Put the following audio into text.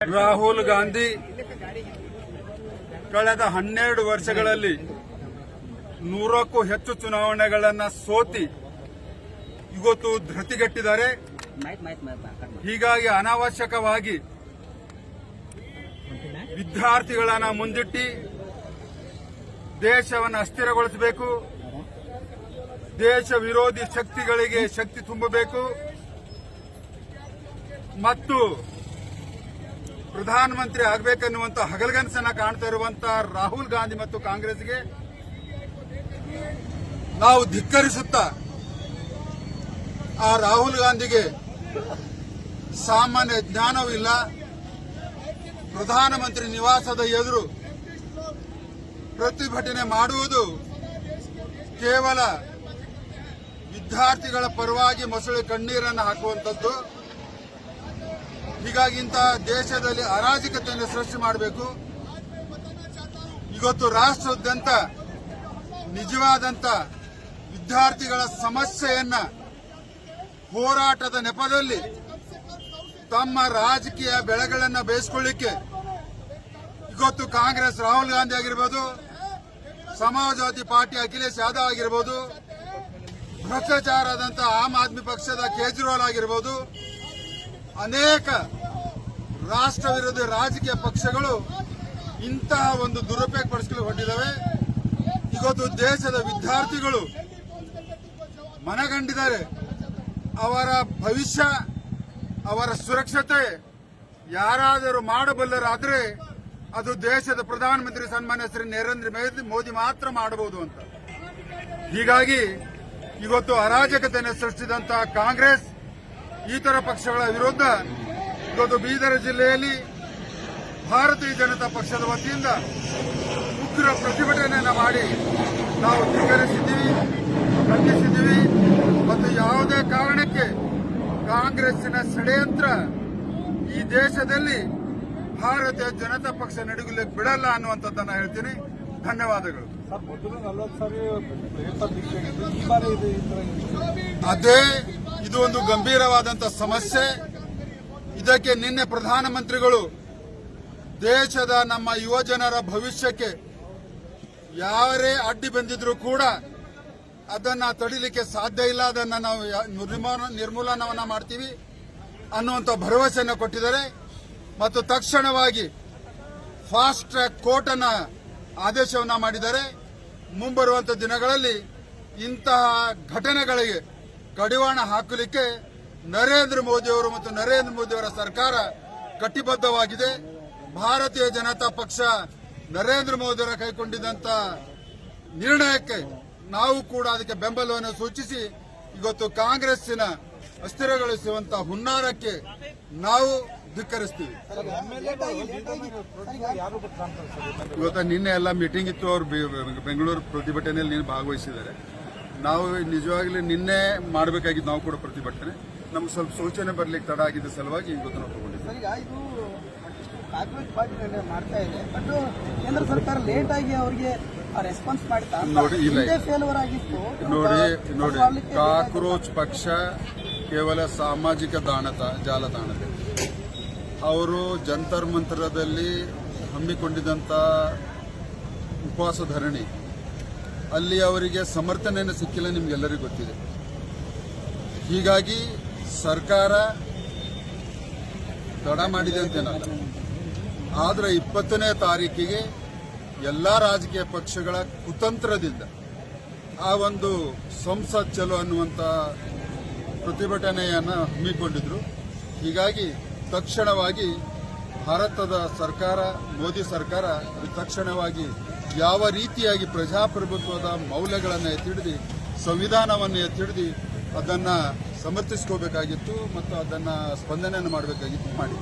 ರಾಹುಲ್ ಗಾಂಧಿ ಕಳೆದ 12 ವರ್ಷಗಳಲ್ಲಿ 100ಕ್ಕೂ ಹೆಚ್ಚು ಚುನಾವಣೆಗಳನ್ನು ಸೋತಿ ಇವತ್ತು ಧೃತಿಗೆಟ್ಟಿದ್ದಾರೆ. ಹೀಗಾಗಿ ಅನಾವಶ್ಯಕವಾಗಿ ವಿದ್ಯಾರ್ಥಿಗಳನ್ನ ಮುಂದಿಟ್ಟು ದೇಶವನ್ನು ಅಸ್ಥಿರಗೊಳಿಸಬೇಕು, ದೇಶ ವಿರೋಧಿ ಶಕ್ತಿಗಳಿಗೆ ಶಕ್ತಿ ತುಂಬಬೇಕು ಮತ್ತು ಪ್ರಧಾನಮಂತ್ರಿ ಆಗಬೇಕೆನ್ನುವಂತ ಹಗಲಗನಸನ್ನ ಕಾಣ್ತಾ ಇರುವಂತಹ ರಾಹುಲ್ ಗಾಂಧಿ ಮತ್ತು ಕಾಂಗ್ರೆಸ್ಗೆ ನಾವು ಧಿಕ್ಕರಿಸುತ್ತಾ ಆ ರಾಹುಲ್ ಗಾಂಧಿಗೆ ಸಾಮಾನ್ಯ ಜ್ಞಾನವೂ ಇಲ್ಲ. ಪ್ರಧಾನಮಂತ್ರಿ ನಿವಾಸದ ಎದುರು ಪ್ರತಿಭಟನೆ ಮಾಡುವುದು ಕೇವಲ ವಿದ್ಯಾರ್ಥಿಗಳ ಪರವಾಗಿ ಮೊಸಳೆ ಕಣ್ಣೀರನ್ನು ಹಾಕುವಂಥದ್ದು. ಹೀಗಾಗಿ ಇಂತಹ ದೇಶದಲ್ಲಿ ಅರಾಜಕತೆಯನ್ನು ಸೃಷ್ಟಿ ಮಾಡಬೇಕು. ಇವತ್ತು ರಾಷ್ಟ್ರಾದ್ಯಂತ ನಿಜವಾದಂತ ವಿದ್ಯಾರ್ಥಿಗಳ ಸಮಸ್ಯೆಯನ್ನ ಹೋರಾಟದ ನೆಪದಲ್ಲಿ ತಮ್ಮ ರಾಜಕೀಯ ಬೆಳೆಗಳನ್ನು ಬೇಯಿಸಿಕೊಳ್ಳಿಕ್ಕೆ ಇವತ್ತು ಕಾಂಗ್ರೆಸ್ ರಾಹುಲ್ ಗಾಂಧಿ ಆಗಿರ್ಬೋದು, ಸಮಾಜವಾದಿ ಪಾರ್ಟಿ ಅಖಿಲೇಶ್ ಯಾದವ್ ಆಗಿರ್ಬೋದು, ಭ್ರಷ್ಟಾಚಾರದಂತ ಆಮ್ ಆದ್ಮಿ ಪಕ್ಷದ ಕೇಜ್ರಿವಾಲ್ ಆಗಿರ್ಬೋದು, ಅನೇಕ ರಾಷ್ಟ್ರ ವಿರೋಧಿ ರಾಜಕೀಯ ಪಕ್ಷಗಳು ಇಂತಹ ಒಂದು ದುರುಪಯೋಗ ಪಡಿಸಲು ಹೊರಟಿದ್ದಾವೆ. ಇವತ್ತು ದೇಶದ ವಿದ್ಯಾರ್ಥಿಗಳು ಮನಗಂಡಿದ್ದಾರೆ. ಅವರ ಭವಿಷ್ಯ, ಅವರ ಸುರಕ್ಷತೆ ಯಾರಾದರೂ ಮಾಡಬಲ್ಲರಾದರೆ ಅದು ದೇಶದ ಪ್ರಧಾನಮಂತ್ರಿ ಸನ್ಮಾನ್ಯ ಶ್ರೀ ನರೇಂದ್ರ ಮೋದಿ ಮಾತ್ರ ಮಾಡಬಹುದು ಅಂತ. ಹೀಗಾಗಿ ಇವತ್ತು ಅರಾಜಕತೆಯನ್ನು ಸೃಷ್ಟಿಸಿದಂತಹ ಕಾಂಗ್ರೆಸ್ ಇತರ ಪಕ್ಷಗಳ ವಿರುದ್ಧ ಇವತ್ತು ಬೀದರ್ ಜಿಲ್ಲೆಯಲ್ಲಿ ಭಾರತೀಯ ಜನತಾ ಪಕ್ಷದ ವತಿಯಿಂದ ಉಗ್ರ ಪ್ರತಿಭಟನೆಯನ್ನು ಮಾಡಿ ನಾವು ಧಿಕ್ಕರಿಸಿದ್ದೀವಿ, ಖಂಡಿಸಿದ್ದೀವಿ ಮತ್ತು ಯಾವುದೇ ಕಾರಣಕ್ಕೆ ಕಾಂಗ್ರೆಸ್ಸಿನ ಷಡ್ಯಂತ್ರ ಈ ದೇಶದಲ್ಲಿ ಭಾರತೀಯ ಜನತಾ ಪಕ್ಷ ನಡುಗಲಿಕ್ಕೆ ಬಿಡಲ್ಲ ಅನ್ನುವಂಥದ್ದನ್ನು ಹೇಳ್ತೀನಿ. ಧನ್ಯವಾದಗಳು. ಅದೇ ಇದು ಒಂದು ಗಂಭೀರವಾದಂಥ ಸಮಸ್ಯೆ. ಇದಕ್ಕೆ ನಿನ್ನೆ ಪ್ರಧಾನಮಂತ್ರಿಗಳು ದೇಶದ ನಮ್ಮ ಯುವಜನರ ಭವಿಷ್ಯಕ್ಕೆ ಯಾರೇ ಅಡ್ಡಿ ಬಂದಿದ್ರೂ ಕೂಡ ಅದನ್ನ ತಡಿಲಿಕ್ಕೆ ಸಾಧ್ಯ ಇಲ್ಲ, ಅದನ್ನ ನಾವು ನಿರ್ಮೂಲನವನ್ನ ಮಾಡ್ತೀವಿ ಅನ್ನುವಂಥ ಭರವಸೆಯನ್ನು ಕೊಟ್ಟಿದ್ದಾರೆ. ಮತ್ತು ತಕ್ಷಣವಾಗಿ ಫಾಸ್ಟ್ ಟ್ರ್ಯಾಕ್ ಕೋರ್ಟ್ ಅನ್ನ ಆದೇಶವನ್ನ ಮಾಡಿದ್ದಾರೆ. ಮುಂಬರುವಂತ ದಿನಗಳಲ್ಲಿ ಇಂತಹ ಘಟನೆಗಳಿಗೆ ಕಡಿವಾಣ ಹಾಕಲಿಕ್ಕೆ ನರೇಂದ್ರ ಮೋದಿಯವರು ಮತ್ತು ನರೇಂದ್ರ ಮೋದಿಯವರ ಸರ್ಕಾರ ಕಟಿಬದ್ಧವಾಗಿದೆ. ಭಾರತೀಯ ಜನತಾ ಪಕ್ಷ ನರೇಂದ್ರ ಮೋದಿಯವರ ಕೈಗೊಂಡಿದ್ದಂತ ನಿರ್ಣಯಕ್ಕೆ ನಾವು ಕೂಡ ಅದಕ್ಕೆ ಬೆಂಬಲವನ್ನು ಸೂಚಿಸಿ ಇವತ್ತು ಕಾಂಗ್ರೆಸ್ಸಿನ ಅಸ್ಥಿರಗೊಳಿಸುವಂತಹ ಹುನ್ನಾರಕ್ಕೆ ನಾವು ಧಿಕ್ಕರಿಸ್ತೀವಿ. ಇವತ್ತು ನಿನ್ನೆ ಎಲ್ಲ ಮೀಟಿಂಗ್ ಇತ್ತು, ಅವರು ಬೆಂಗಳೂರು ಪ್ರತಿಭಟನೆಯಲ್ಲಿ ನೀನು ಭಾಗವಹಿಸಿದ್ದಾರೆ. ನಾವು ನಿಜವಾಗ್ಲೂ ನಿನ್ನೆ ಮಾಡಬೇಕಾಗಿದ್ದು ನಾವು ಕೂಡ ಪ್ರತಿಭಟನೆ, ನಮ್ಗೆ ಸ್ವಲ್ಪ ಸೂಚನೆ ಬರ್ಲಿಕ್ಕೆ ತಡ ಆಗಿದ್ದ ಸಲುವಾಗಿ ಇವತ್ತು ನಾವು ತಗೊಂಡಿದ್ದೀವಿ. ಕೇಂದ್ರ ಸರ್ಕಾರ ಲೇಟ್ ಆಗಿ ಅವರಿಗೆ ರೆಸ್ಪಾನ್ಸ್ ಮಾಡ್ತಾ ನೋಡಿ ಕಾಕ್ರೋಚ್ ಪಕ್ಷ ಕೇವಲ ಸಾಮಾಜಿಕ ಜಾಲತಾಣದಲ್ಲಿ ಅವರು ಜಂತರ್ ಮಂತರದಲ್ಲಿ ಹಮ್ಮಿಕೊಂಡಿದ್ದಂಥ ಉಪವಾಸ ಧರಣಿ ಅಲ್ಲಿ ಅವರಿಗೆ ಸಮರ್ಥನೆಯನ್ನು ಸಿಕ್ಕಿಲ್ಲ, ನಿಮ್ಗೆಲ್ಲರಿಗೂ ಗೊತ್ತಿದೆ. ಹೀಗಾಗಿ ಸರ್ಕಾರ ತಡ ಮಾಡಿದೆ ಅಂತೇನಲ್ಲ, ಆದರೆ 20ನೇ ತಾರೀಕಿಗೆ ಎಲ್ಲ ರಾಜಕೀಯ ಪಕ್ಷಗಳ ಕುತಂತ್ರದಿಂದ ಆ ಒಂದು ಸಂಸತ್ ಚಲೋ ಅನ್ನುವಂಥ ಪ್ರತಿಭಟನೆಯನ್ನು ಹಮ್ಮಿಕೊಂಡಿದ್ರು. ಹೀಗಾಗಿ ತಕ್ಷಣವಾಗಿ ಭಾರತದ ಸರ್ಕಾರ, ಮೋದಿ ಸರ್ಕಾರ ತಕ್ಷಣವಾಗಿ ಯಾವ ರೀತಿಯಾಗಿ ಪ್ರಜಾಪ್ರಭುತ್ವದ ಮೌಲ್ಯಗಳನ್ನು ಎತ್ತಿಡಿದು, ಸಂವಿಧಾನವನ್ನು ಎತ್ತಿಡಿದು ಅದನ್ನು ಸಮರ್ಥಿಸ್ಕೋಬೇಕಾಗಿತ್ತು ಮತ್ತು ಅದನ್ನು ಸ್ಪಂದನೆಯನ್ನು ಮಾಡಬೇಕಾಗಿತ್ತು, ಮಾಡಿ.